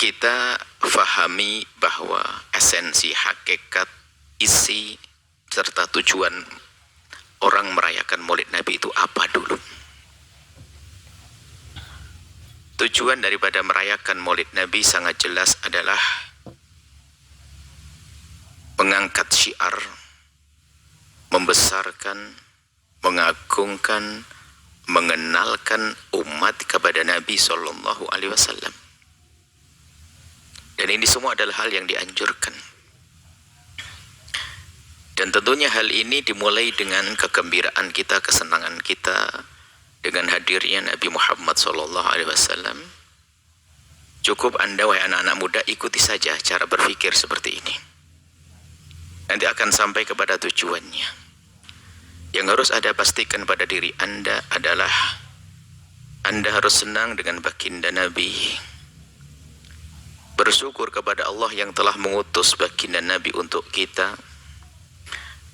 kita fahami bahwa esensi, hakikat, isi, serta tujuan orang merayakan Maulid Nabi itu apa dulu. Tujuan daripada merayakan Maulid Nabi sangat jelas adalah mengangkat syiar, membesarkan, mengagungkan, mengenalkan umat kepada Nabi Sallallahu Alaihi Wasallam. Dan ini semua adalah hal yang dianjurkan. Dan tentunya hal ini dimulai dengan kegembiraan kita, kesenangan kita dengan hadirnya Nabi Muhammad Sallallahu Alaihi Wasallam. Cukup Anda, wahai anak-anak muda, ikuti saja cara berpikir seperti ini. Nanti akan sampai kepada tujuannya. Yang harus Anda pastikan pada diri Anda adalah Anda harus senang dengan baginda Nabi. Bersyukur kepada Allah yang telah mengutus baginda Nabi untuk kita.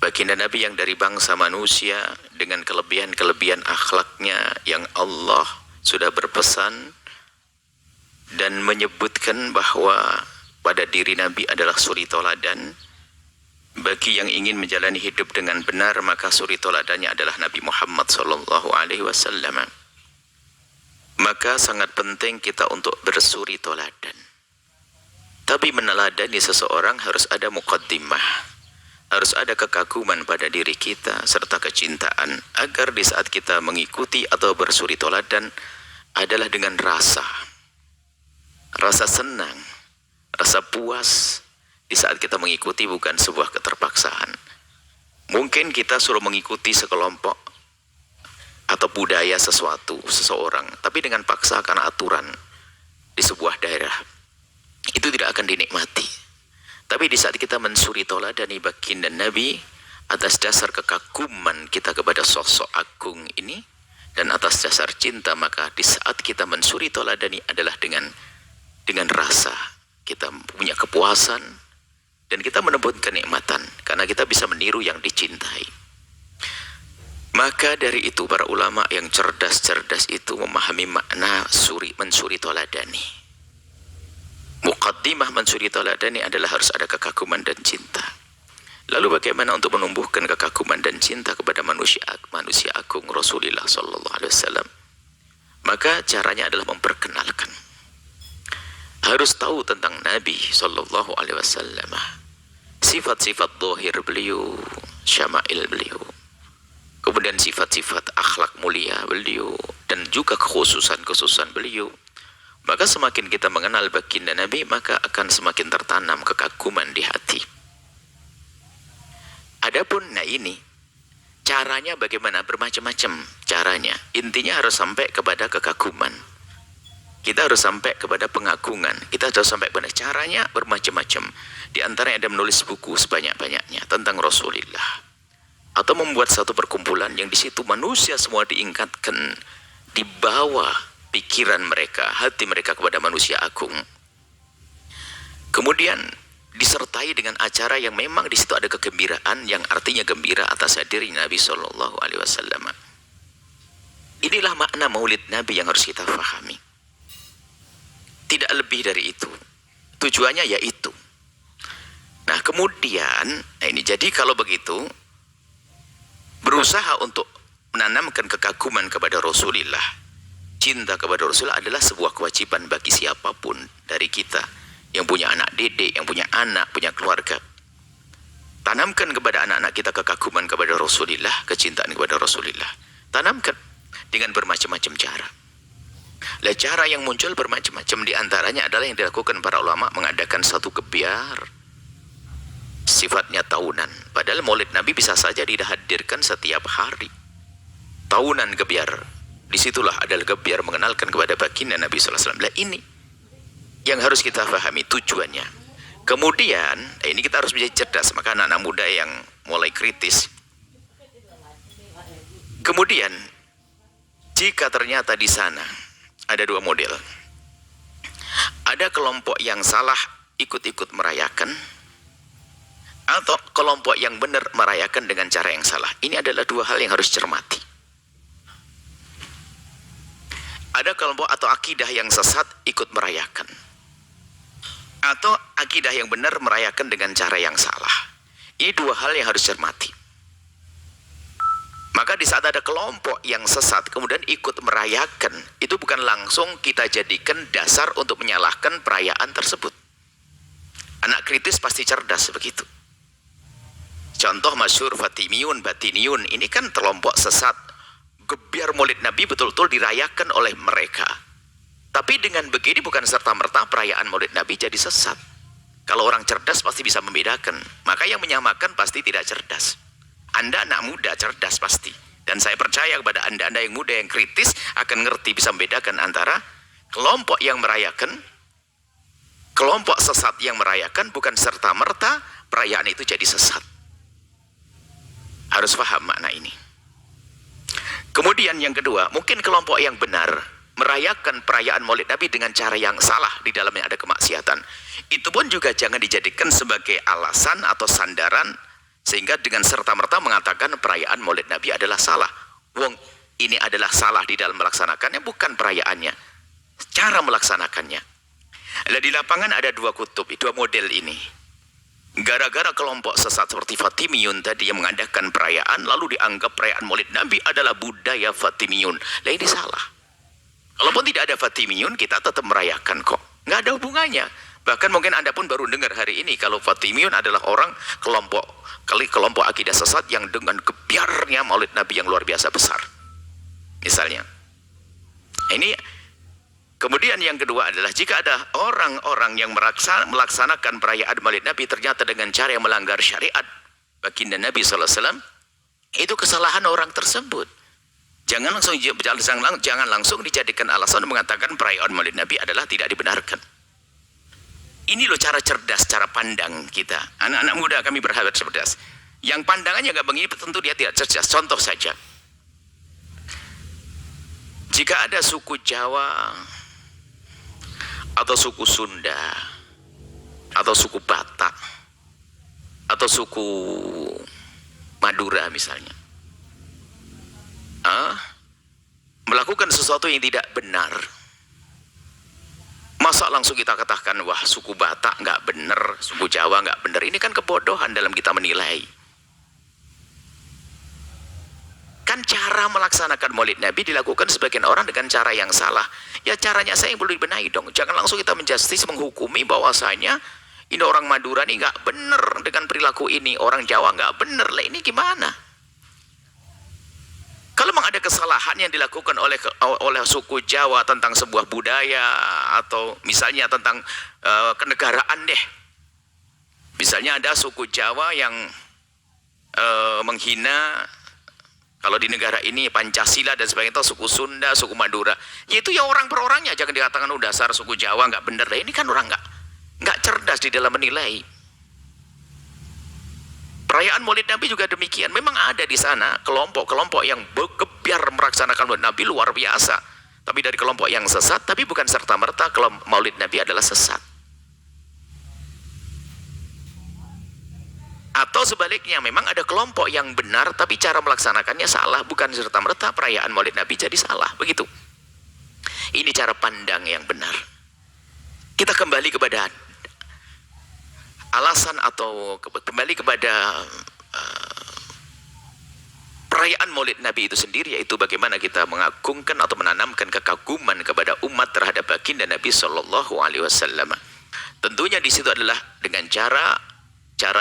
Baginda Nabi yang dari bangsa manusia dengan kelebihan-kelebihan akhlaknya yang Allah sudah berpesan dan menyebutkan bahwa pada diri Nabi adalah suri toladan. Bagi yang ingin menjalani hidup dengan benar, maka suri toladannya adalah Nabi Muhammad Sallallahu Alaihi Wasallam. Maka sangat penting kita untuk bersuri toladan. Tapi meneladani seseorang harus ada muqaddimah, harus ada kekaguman pada diri kita serta kecintaan, agar di saat kita mengikuti atau bersuri toladan adalah dengan rasa senang, rasa puas di saat kita mengikuti, bukan sebuah keterpaksaan. Mungkin kita suruh mengikuti sekelompok atau budaya seseorang, tapi dengan paksa karena aturan di sebuah daerah, itu tidak akan dinikmati. Tapi di saat kita mensuri toladani baginda Nabi atas dasar kekaguman kita kepada sosok agung ini dan atas dasar cinta, maka di saat kita mensuri toladani adalah dengan rasa kita punya kepuasan dan kita menebut kenikmatan karena kita bisa meniru yang dicintai. Maka dari itu para ulama yang cerdas itu memahami makna mensuri toladani. Muqaddimah mensuri taladani adalah harus ada kekaguman dan cinta. Lalu bagaimana untuk menumbuhkan kekaguman dan cinta kepada manusia agung Rasulullah Sallallahu Alaihi Wasallam? Maka caranya adalah memperkenalkan. Harus tahu tentang Nabi Sallallahu Alaihi Wasallam, sifat-sifat zahir beliau, syama'il beliau, kemudian sifat-sifat akhlak mulia beliau, dan juga kekhususan beliau. Maka semakin kita mengenal baginda Nabi, maka akan semakin tertanam kekaguman di hati. Adapun ini caranya bagaimana? Bermacam-macam caranya. Intinya harus sampai kepada kekaguman. Kita harus sampai kepada pengagungan. Kita harus sampai kepada caranya bermacam-macam. Di antaranya ada menulis buku sebanyak-banyaknya tentang Rasulullah, atau membuat satu perkumpulan yang di situ manusia semua diingkatkan di bawah pikiran mereka, hati mereka kepada manusia agung. Kemudian disertai dengan acara yang memang di situ ada kegembiraan, yang artinya gembira atas hadirnya Nabi Sallallahu Alaihi Wasallam. Inilah makna Maulid Nabi yang harus kita fahami. Tidak lebih dari itu. Tujuannya yaitu. Nah kemudian, ini jadi kalau begitu berusaha untuk menanamkan kekaguman kepada Rasulullah. Cinta kepada Rasulullah adalah sebuah kewajiban bagi siapapun dari kita yang punya anak didik, yang punya anak, punya keluarga. Tanamkan kepada anak-anak kita kekaguman kepada Rasulullah, kecintaan kepada Rasulullah. Tanamkan dengan bermacam-macam cara. Lah cara yang muncul bermacam-macam, di antaranya adalah yang dilakukan para ulama, mengadakan satu gebyar sifatnya tahunan. Padahal Maulid Nabi bisa saja dihadirkan setiap hari. Tahunan gebyar. Disitulah adalah gebyar mengenalkan kepada baginda Nabi Sallallahu Alaihi Wasallam. Nah ini yang harus kita pahami tujuannya. Kemudian ini kita harus menjadi cerdas. Maka anak-anak muda yang mulai kritis. Kemudian jika ternyata di sana ada dua model. Ada kelompok yang salah ikut-ikut merayakan, atau kelompok yang benar merayakan dengan cara yang salah. Ini adalah dua hal yang harus cermati. Ada kelompok atau akidah yang sesat ikut merayakan. atau akidah yang benar merayakan dengan cara yang salah. Ini dua hal yang harus cermati. Maka di saat ada kelompok yang sesat kemudian ikut merayakan, itu bukan langsung kita jadikan dasar untuk menyalahkan perayaan tersebut. Anak kritis pasti cerdas begitu. Contoh masyhur Fatimiyun, Batiniyun, ini kan kelompok sesat. Gebiar Maulid Nabi betul-betul dirayakan oleh mereka. Tapi dengan begini bukan serta-merta perayaan Maulid Nabi jadi sesat. Kalau orang cerdas pasti bisa membedakan. Maka yang menyamakan pasti tidak cerdas. Anda anak muda cerdas pasti. Dan saya percaya kepada anda yang muda yang kritis akan ngerti bisa membedakan antara kelompok yang merayakan, kelompok sesat yang merayakan bukan serta-merta perayaan itu jadi sesat. Harus paham makna ini. Kemudian yang kedua, mungkin kelompok yang benar merayakan perayaan Maulid Nabi dengan cara yang salah, di dalamnya ada kemaksiatan. Itu pun juga jangan dijadikan sebagai alasan atau sandaran sehingga dengan serta-merta mengatakan perayaan Maulid Nabi adalah salah. Wong ini adalah salah di dalam melaksanakannya, bukan perayaannya, cara melaksanakannya. Di lapangan ada dua kutub, dua model ini. Gara-gara kelompok sesat seperti Fatimiyun tadi yang mengadakan perayaan, lalu dianggap perayaan Maulid Nabi adalah budaya Fatimiyun. Lah ini salah. Kalaupun tidak ada Fatimiyun, kita tetap merayakan kok. Nggak ada hubungannya. Bahkan mungkin anda pun baru dengar hari ini kalau Fatimiyun adalah orang kelompok akidah sesat yang dengan gebiarnya Maulid Nabi yang luar biasa besar. Misalnya. Ini kemudian yang kedua adalah jika ada orang-orang yang melaksanakan perayaan Maulid Nabi ternyata dengan cara yang melanggar syariat baginda Nabi SAW, itu kesalahan orang tersebut. Jangan langsung dijadikan alasan mengatakan perayaan Maulid Nabi adalah tidak dibenarkan. Ini loh cara cerdas, cara pandang kita. Anak-anak muda kami berharap cerdas. Yang pandangannya nggak begini tentu dia tidak cerdas. Contoh saja. Jika ada suku Jawa atau suku Sunda atau suku Batak atau suku Madura misalnya melakukan sesuatu yang tidak benar, masa langsung kita katakan wah suku Batak nggak benar, suku Jawa nggak benar? Ini kan kebodohan dalam kita menilai. Kan cara melaksanakan Maulid Nabi dilakukan sebagian orang dengan cara yang salah. Ya caranya saya yang perlu dibenahi dong. Jangan langsung kita menjustis, menghukumi bahwasanya ini orang Madura nih nggak benar dengan perilaku ini, orang Jawa nggak benar. Lah ini gimana? Kalau memang ada kesalahan yang dilakukan oleh suku Jawa tentang sebuah budaya atau misalnya tentang kenegaraan deh. Misalnya ada suku Jawa yang menghina kalau di negara ini Pancasila dan sebagainya, atau suku Sunda, suku Madura. Ya itu ya orang per orangnya, jangan dikatakan dasar suku Jawa nggak benar. Lah ini kan orang nggak cerdas di dalam menilai. Perayaan Maulid Nabi juga demikian. Memang ada di sana kelompok-kelompok yang bergebiar melaksanakan Maulid Nabi luar biasa. Tapi dari kelompok yang sesat, tapi bukan serta-merta kalau Maulid Nabi adalah sesat. Atau sebaliknya, memang ada kelompok yang benar, tapi cara melaksanakannya salah. Bukan serta-merta perayaan Maulid Nabi jadi salah. Begitu. Ini cara pandang yang benar. Kita kembali kepada alasan atau kembali kepada perayaan Maulid Nabi itu sendiri, yaitu bagaimana kita mengagungkan atau menanamkan kekaguman kepada umat terhadap baginda Nabi Shallallahu Alaihi Wasallam. Tentunya di situ adalah dengan cara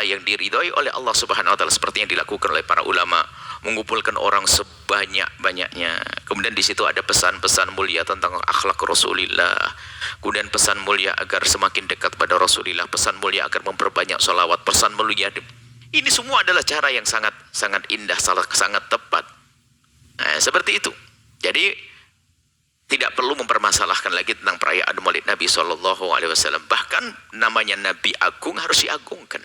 yang diridhoi oleh Allah Subhanahu Wa Taala, seperti yang dilakukan oleh para ulama, mengumpulkan orang sebanyak-banyaknya. Kemudian di situ ada pesan-pesan mulia tentang akhlak Rasulullah. Kemudian pesan mulia agar semakin dekat pada Rasulullah, pesan mulia agar memperbanyak sholawat, pesan mulia. Ini semua adalah cara yang sangat indah, sangat tepat. Nah, seperti itu. Jadi tidak perlu mempermasalahkan lagi tentang perayaan Maulid Nabi Shallallahu Alaihi Wasallam. Bahkan namanya Nabi Agung harus diagungkan.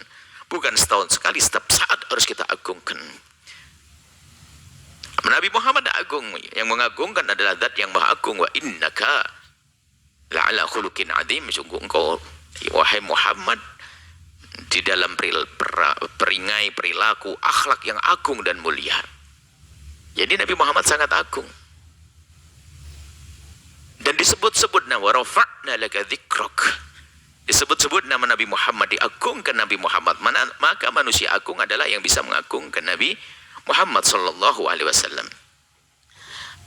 Bukan setahun sekali, setiap saat harus kita agungkan. Nabi Muhammad agung, yang mengagungkan adalah zat yang maha agung. Wa innaka la'ala khuluqin adzim. Sungguh engkau wahai Muhammad di dalam peringai perilaku akhlak yang agung dan mulia. Jadi Nabi Muhammad sangat agung. Dan disebut-sebut wa rafa'na laka dzikrak. Disebut-sebut menyebut nama Nabi Muhammad, diagungkan Nabi Muhammad, maka manusia agung adalah yang bisa mengagungkan Nabi Muhammad sallallahu alaihi wasallam.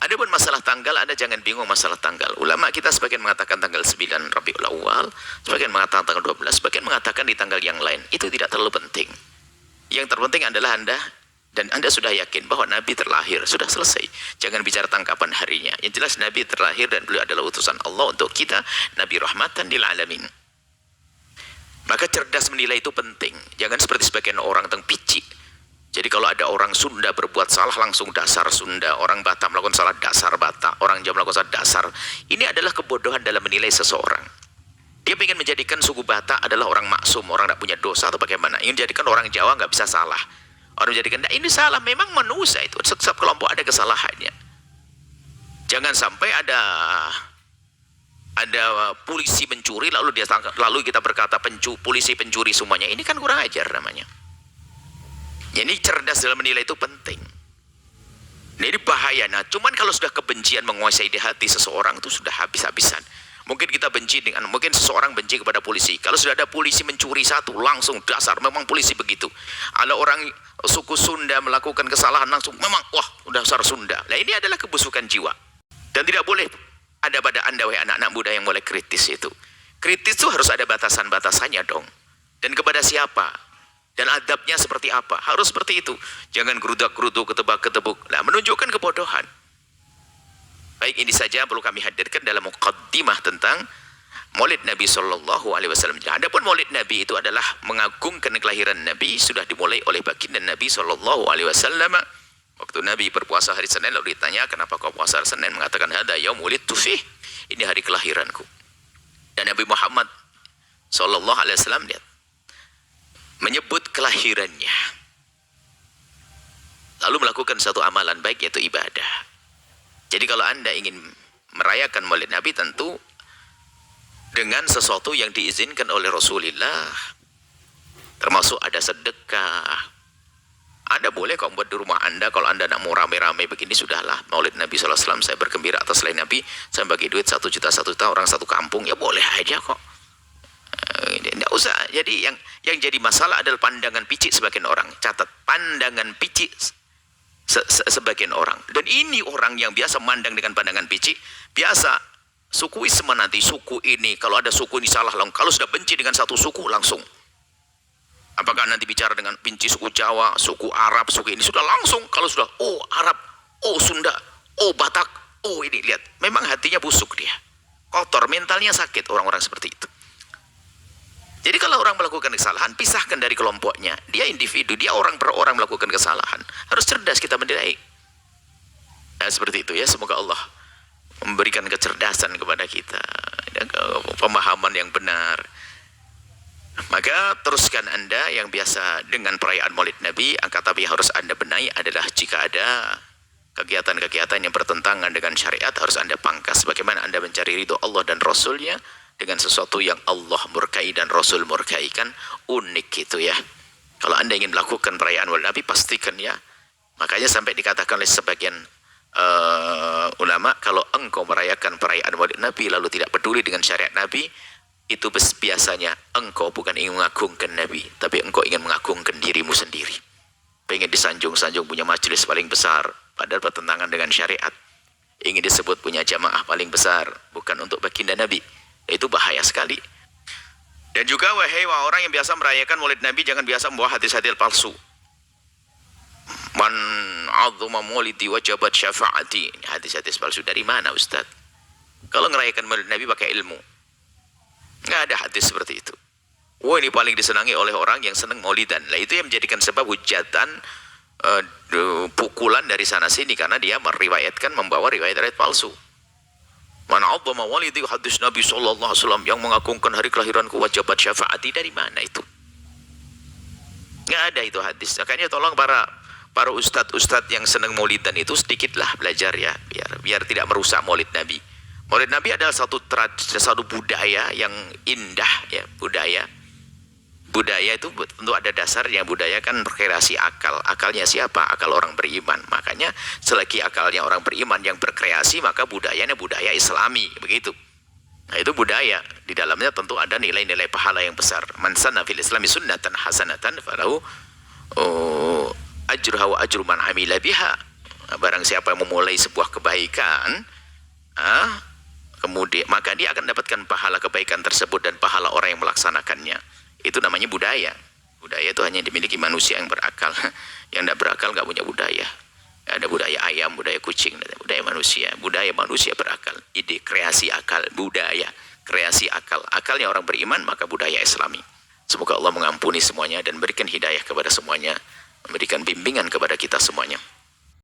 Adapun masalah tanggal, Anda jangan bingung masalah tanggal. Ulama kita sebagian mengatakan tanggal 9 Rabiul Awal, sebagian mengatakan tanggal 12, sebagian mengatakan di tanggal yang lain. Itu tidak terlalu penting. Yang terpenting adalah Anda sudah yakin bahwa Nabi terlahir, sudah selesai. Jangan bicara tangkapan harinya. Yang jelas Nabi terlahir dan beliau adalah utusan Allah untuk kita, Nabi rahmatan lil alamin. Maka cerdas menilai itu penting. Jangan seperti sebagian orang tentang picik. Jadi kalau ada orang Sunda berbuat salah langsung dasar Sunda, orang Batak melakukan salah dasar Batak, orang Jawa melakukan salah dasar. Ini adalah kebodohan dalam menilai seseorang. Dia ingin menjadikan suku Batak adalah orang maksum, orang tidak punya dosa atau bagaimana. Ingin menjadikan orang Jawa nggak bisa salah. Orang menjadikan ini salah, memang manusia itu setiap kelompok ada kesalahannya. Jangan sampai ada polisi mencuri lalu dia tangkap, lalu kita berkata polisi pencuri semuanya. Ini kan kurang ajar namanya. Jadi cerdas dalam menilai itu penting. Nah, ini bahaya. Nah, cuman kalau sudah kebencian menguasai di hati seseorang itu sudah habis-habisan. Mungkin kita benci mungkin seseorang benci kepada polisi. Kalau sudah ada polisi mencuri satu, langsung dasar memang polisi begitu. Ada orang suku Sunda melakukan kesalahan langsung memang wah dasar Sunda. Nah, ini adalah kebusukan jiwa. Dan tidak boleh ada pada Anda wahai anak-anak muda yang mulai kritis itu. Kritis itu harus ada batasan-batasannya dong. Dan kepada siapa? Dan adabnya seperti apa? Harus seperti itu. Jangan gerudak-geruduk, ketebak-ketebuk. Nah, menunjukkan kebodohan. Baik, ini saja perlu kami hadirkan dalam muqaddimah tentang Maulid Nabi sallallahu alaihi wasallam. Adapun Maulid Nabi itu adalah mengagungkan kelahiran Nabi, sudah dimulai oleh baginda Nabi sallallahu alaihi wasallam. Waktu Nabi berpuasa hari Senin lalu ditanya, "Kenapa kau puasa hari Senin?" Mengatakan, "Hada yaum wulidtu fih." Ini hari kelahiranku. Dan Nabi Muhammad sallallahu alaihi wasallam lihat menyebut kelahirannya, lalu melakukan satu amalan baik yaitu ibadah. Jadi kalau Anda ingin merayakan Maulid Nabi tentu dengan sesuatu yang diizinkan oleh Rasulullah, termasuk ada sedekah. Anda boleh kok buat di rumah Anda, kalau Anda nak mau rame-rame begini sudahlah. Maulid Nabi SAW, saya bergembira atas selain Nabi, saya bagi duit 1 juta orang satu kampung, ya boleh aja kok. Tidak usah. Jadi yang jadi masalah adalah pandangan picik sebagian orang. Catat, pandangan picik sebagian orang. Dan ini orang yang biasa mandang dengan pandangan picik, biasa sukuisme nanti, suku ini, kalau ada suku ini salah, kalau sudah benci dengan satu suku langsung. Apakah nanti bicara dengan benci suku Jawa, suku Arab, suku ini, sudah langsung. Kalau sudah, oh Arab, oh Sunda, oh Batak, oh ini, lihat. Memang hatinya busuk dia. Kotor, mentalnya sakit orang-orang seperti itu. Jadi kalau orang melakukan kesalahan, pisahkan dari kelompoknya. Dia individu, dia orang per orang melakukan kesalahan. Harus cerdas kita menilai. Nah, seperti itu ya, semoga Allah memberikan kecerdasan kepada kita. Pemahaman yang benar. Maka teruskan Anda yang biasa dengan perayaan Maulid Nabi, tapi yang harus Anda benahi adalah jika ada kegiatan-kegiatan yang bertentangan dengan syariat, harus Anda pangkas. Bagaimana Anda mencari ridho Allah dan Rasulnya dengan sesuatu yang Allah murkai dan Rasul murkai, kan unik gitu ya. Kalau Anda ingin melakukan perayaan Maulid Nabi, pastikan ya. Makanya sampai dikatakan oleh sebagian ulama, kalau engkau merayakan perayaan Maulid Nabi lalu tidak peduli dengan syariat Nabi, itu biasanya engkau bukan ingin mengagungkan Nabi, tapi engkau ingin mengagungkan dirimu sendiri. Pengen disanjung-sanjung punya majelis paling besar, padahal bertentangan dengan syariat. Ingin disebut punya jamaah paling besar, bukan untuk baginda Nabi. Itu bahaya sekali. Dan juga wahai orang yang biasa merayakan Maulid Nabi, jangan biasa membawa hadis-hadis palsu. Man 'azzama maulidi wajabat syafaati. Hadis-hadis palsu dari mana Ustaz? Kalau merayakan Maulid Nabi pakai ilmu, nggak ada hadis seperti itu. Wah, ini paling disenangi oleh orang yang senang maulidan. Lah itu yang menjadikan sebab hujatan, pukulan dari sana sini, karena dia meriwayatkan, membawa riwayat-riwayat palsu. Man 'azzama walidi, hadis Nabi sallallahu alaihi wasallam, yang mengagungkan hari kelahiranku wajabat syafaati. Dari mana itu? Nggak ada itu hadis. Makanya tolong para ustadz yang senang maulidan itu sedikitlah belajar ya, biar tidak merusak Maulid Nabi. Maulid Nabi adalah satu budaya yang indah ya, budaya itu tentu ada dasarnya. Budaya kan berkreasi akal. Akalnya siapa? Akal orang beriman. Makanya selagi akalnya orang beriman yang berkreasi, maka budayanya budaya Islami, begitu. Nah, itu budaya. Di dalamnya tentu ada nilai-nilai pahala yang besar. Man sanna fil islami sunnatan hasanatan falahu ajruha wa ajru man amila biha. Barang siapa yang memulai sebuah kebaikan, kemudian maka dia akan mendapatkan pahala kebaikan tersebut dan pahala orang yang melaksanakannya. Itu namanya budaya. Budaya itu hanya dimiliki manusia yang berakal. Yang tidak berakal nggak punya budaya. Ada budaya ayam, budaya kucing, budaya manusia. Budaya manusia berakal. Ide, kreasi akal, budaya, kreasi akal. Akalnya orang beriman, maka budaya Islami. Semoga Allah mengampuni semuanya dan berikan hidayah kepada semuanya. Memberikan bimbingan kepada kita semuanya.